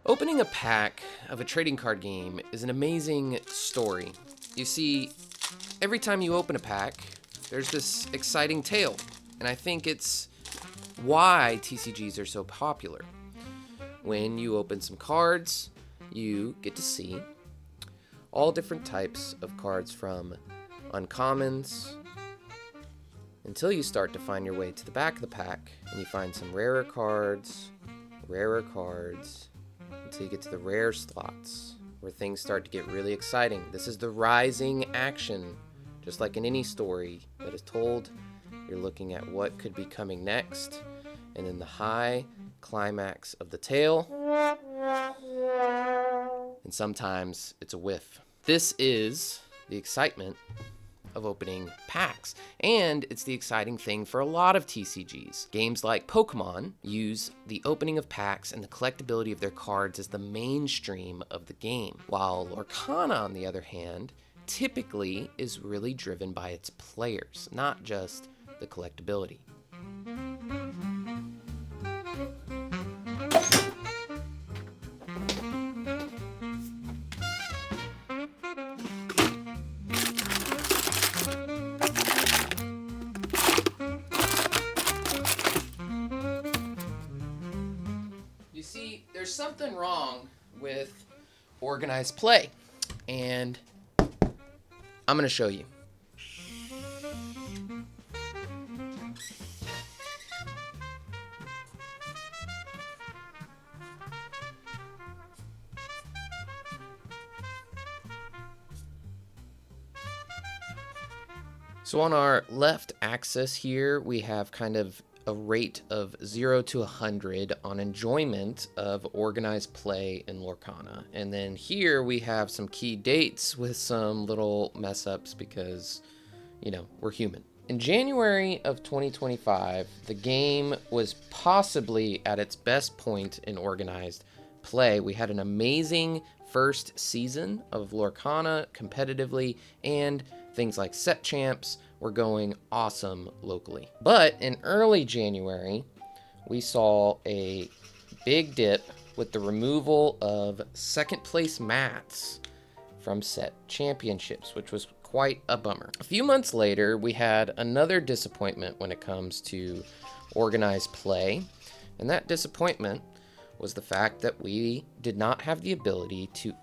Opening a pack of a trading card game is an amazing story. You see, every time you open a pack, there's this exciting tale, and I think it's why TCGs are so popular. When you open some cards, you get to see all different types of cards, from uncommons until you start to find your way to the back of the pack and you find some rarer cards, until you get to the rare slots where things start to get really exciting. This is the rising action. Just like in any story that is told, you're looking at what could be coming next, and then the high climax of the tale, and sometimes it's a whiff. This is the excitement of opening packs, and it's the exciting thing for a lot of TCGs. Games like Pokemon use the opening of packs and the collectability of their cards as the mainstream of the game, while Lorcana, on the other hand, typically is really driven by its players, not just the collectability. You see, there's something wrong with organized play, and I'm going to show you. So on our left axis here, we have kind of a rate of 0 to 100 on enjoyment of organized play in Lorcana. And then here we have some key dates with some little mess ups because, we're human. In January of 2025, the game was possibly at its best point in organized play. We had an amazing first season of Lorcana competitively, and things like set champs were going awesome locally. But in early January, we saw a big dip with the removal of second place mats from set championships, which was quite a bummer. A few months later, we had another disappointment when it comes to organized play, and that disappointment was the fact that we did not have the ability to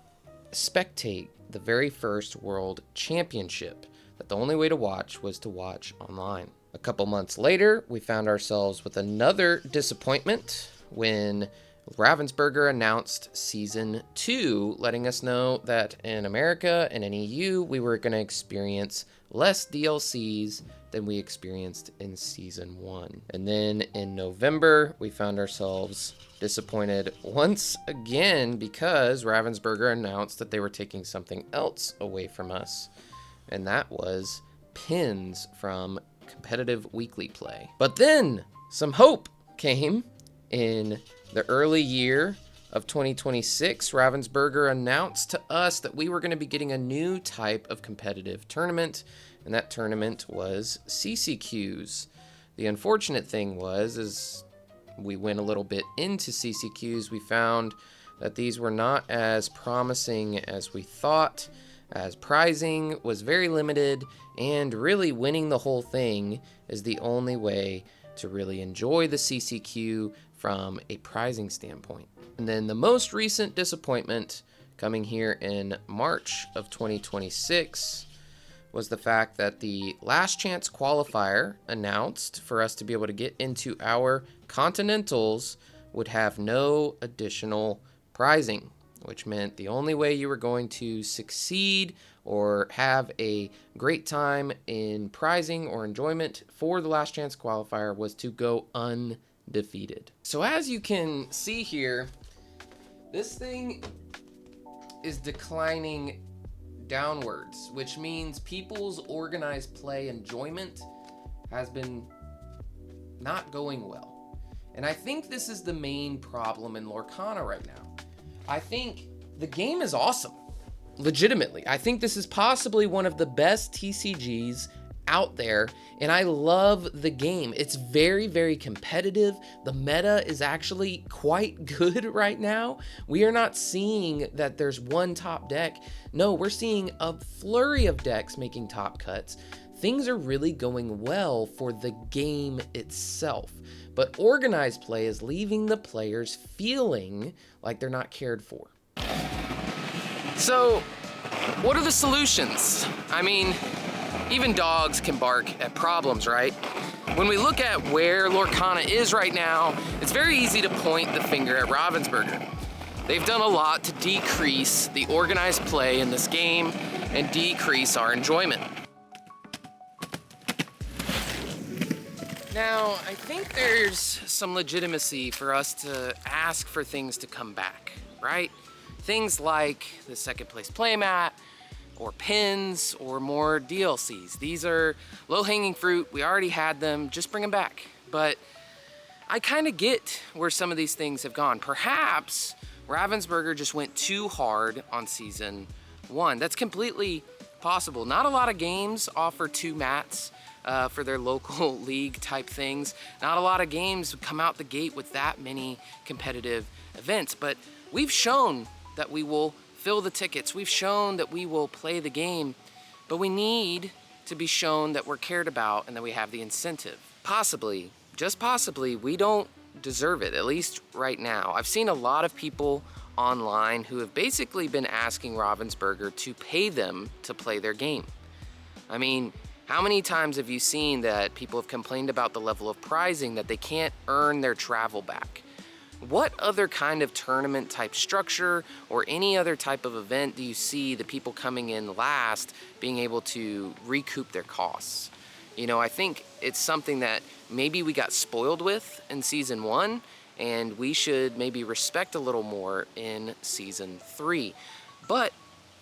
spectate the very first World Championship, that the only way to watch was to watch online. A couple months later, we found ourselves with another disappointment when Ravensburger announced Season 2, letting us know that in America and in EU, we were going to experience less DLCs than we experienced in Season 1. And then in November, we found ourselves disappointed once again because Ravensburger announced that they were taking something else away from us, and that was pins from competitive weekly play. But then some hope came in the early year of 2026. Ravensburger announced to us that we were going to be getting a new type of competitive tournament, and that tournament was CCQs. The unfortunate thing was, as we went a little bit into CCQs, we found that these were not as promising as we thought, as prizing was very limited, and really winning the whole thing is the only way to really enjoy the CCQ from a prizing standpoint. And then the most recent disappointment coming here in March of 2026 was the fact that the last chance qualifier announced for us to be able to get into our continentals would have no additional prizing, which meant the only way you were going to succeed or have a great time in prizing or enjoyment for the last chance qualifier was to go undefeated. So as you can see here, this thing is declining downwards, which means people's organized play enjoyment has been not going well. And I think this is the main problem in Lorcana right now. I think the game is awesome. Legitimately. I think this is possibly one of the best TCGs out there, and I love the game. It's very, very competitive. The meta is actually quite good right now. We are not seeing that there's one top deck. No, we're seeing a flurry of decks making top cuts. Things are really going well for the game itself, but organized play is leaving the players feeling like they're not cared for. So, what are the solutions? I mean, even dogs can bark at problems, right? When we look at where Lorcana is right now, it's very easy to point the finger at Ravensburger. They've done a lot to decrease the organized play in this game and decrease our enjoyment. Now, I think there's some legitimacy for us to ask for things to come back, right? Things like the second place playmat, or pins, or more DLCs. These are low-hanging fruit. We already had them. Just bring them back. But I kind of get where some of these things have gone. Perhaps Ravensburger just went too hard on season 1. That's completely possible. Not a lot of games offer 2 mats for their local league type things. Not a lot of games come out the gate with that many competitive events, but we've shown that we will fill the tickets. We've shown that we will play the game, but we need to be shown that we're cared about and that we have the incentive. Possibly, just possibly, we don't deserve it, at least right now. I've seen a lot of people online who have basically been asking Ravensburger to pay them to play their game. I mean, how many times have you seen that people have complained about the level of prizing, that they can't earn their travel back? What other kind of tournament type structure or any other type of event do you see the people coming in last being able to recoup their costs? You know, I think it's something that maybe we got spoiled with in season 1, and we should maybe respect a little more in season 3. But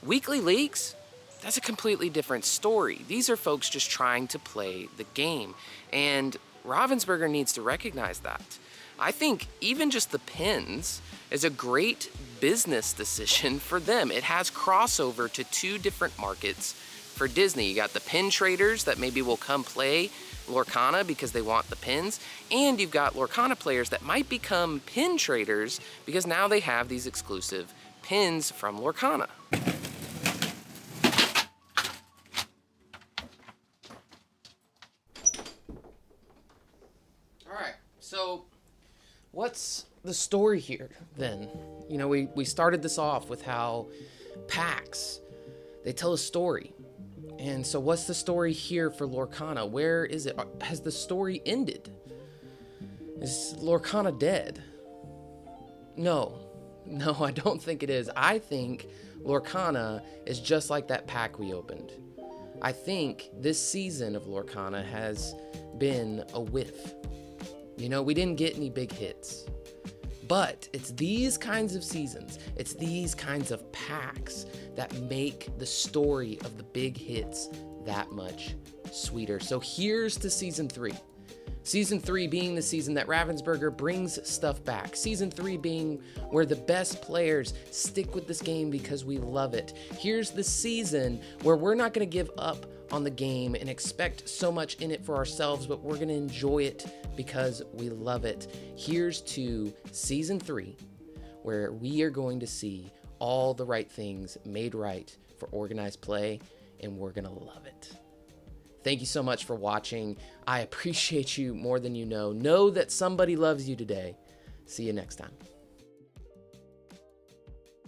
weekly leagues, that's a completely different story. These are folks just trying to play the game, and Ravensburger needs to recognize that. I think even just the pins is a great business decision for them. It has crossover to 2 different markets for Disney. You got the pin traders that maybe will come play Lorcana because they want the pins, and you've got Lorcana players that might become pin traders because now they have these exclusive pins from Lorcana. All right, so what's the story here then? You know, we started this off with how packs, they tell a story. And so what's the story here for Lorcana? Where is it? Has the story ended? Is Lorcana dead? No, I don't think it is. I think Lorcana is just like that pack we opened. I think this season of Lorcana has been a whiff. You know, we didn't get any big hits, but it's these kinds of seasons, it's these kinds of packs that make the story of the big hits that much sweeter. So here's to season 3. Season 3 being the season that Ravensburger brings stuff back. Season 3 being where the best players stick with this game because we love it. Here's the season where we're not going to give up on the game and expect so much in it for ourselves, but we're going to enjoy it because we love it. Here's to season 3, where we are going to see all the right things made right for organized play, and we're going to love it. Thank you so much for watching. I appreciate you more than you know. Know that somebody loves you today. See you next time.